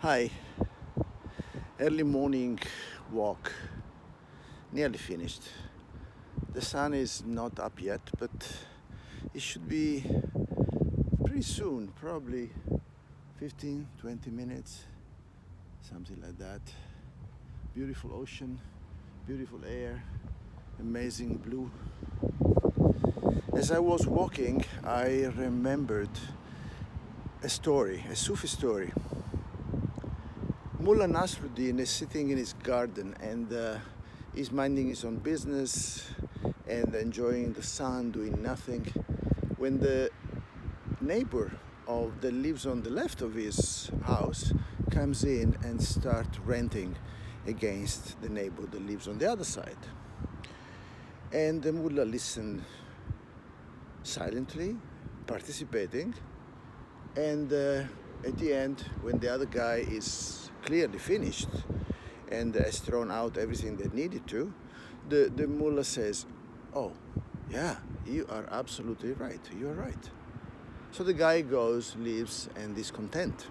Hi, early morning walk, nearly finished. The sun is not up yet, but it should be pretty soon, probably 15-20 minutes, something like that. Beautiful ocean, beautiful air, amazing blue. As I was walking, I remembered a story, a Sufi story. Mullah Nasruddin is sitting in his garden and he's minding his own business and enjoying the sun, doing nothing, when the neighbor that lives on the left of his house comes in and starts ranting against the neighbor that lives on the other side. And the mullah listened silently, participating, and at the end, when the other guy is clearly finished and has thrown out everything they needed to, the mullah says, "Oh, yeah, you are absolutely right. You are right." So the guy goes, leaves, and is content.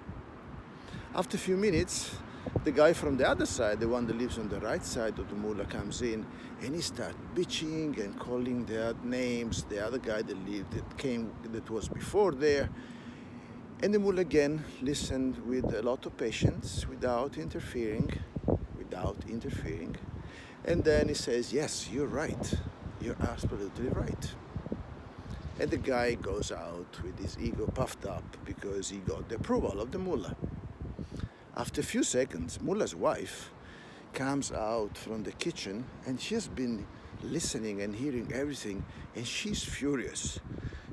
After a few minutes, the guy from the other side, the one that lives on the right side of the mullah, comes in and he starts bitching and calling the names, the other guy that was before there. And the mullah again listened with a lot of patience, without interfering. And then he says, "Yes, you're right. You're absolutely right." And the guy goes out with his ego puffed up because he got the approval of the mullah. After a few seconds, mullah's wife comes out from the kitchen and she has been listening and hearing everything, and she's furious.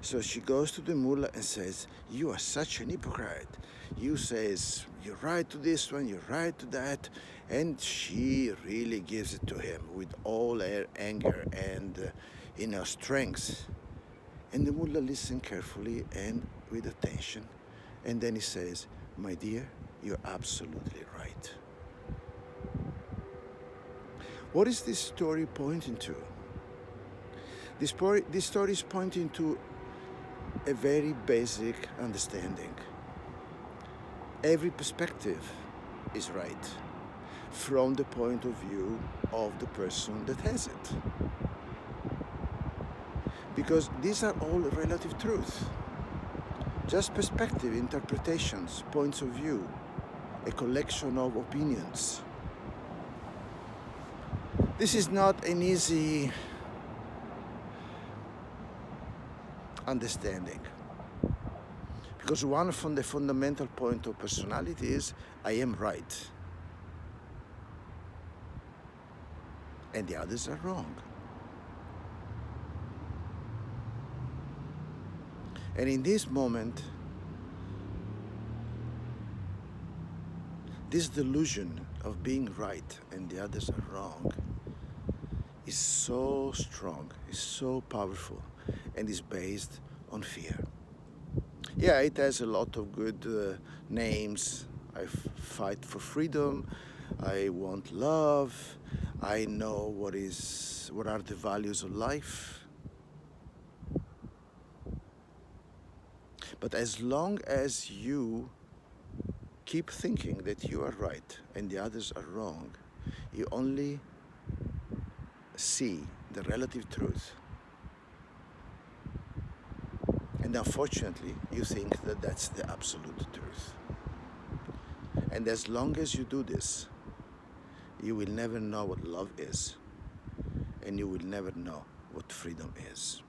So she goes to the mullah and says, "You are such an hypocrite. You says you're right to this one, you're right to that." And she really gives it to him with all her anger and strength. And the mullah listens carefully and with attention. And then he says, "My dear, you're absolutely right." What is this story pointing to? This story is pointing to a very basic understanding. Every perspective is right from the point of view of the person that has it. Because these are all relative truths. Just perspective, interpretations, points of view, a collection of opinions. This is not an easy understanding, because one from the fundamental point of personality is I am right and the others are wrong. And in this moment, this delusion of being right and the others are wrong is so strong, is so powerful, and is based on fear. Yeah, it has a lot of good names. I fight for freedom. I want love. I know what are the values of life. But as long as you keep thinking that you are right and the others are wrong, you only see the relative truth. And unfortunately, you think that that's the absolute truth. And as long as you do this, you will never know what love is, and you will never know what freedom is.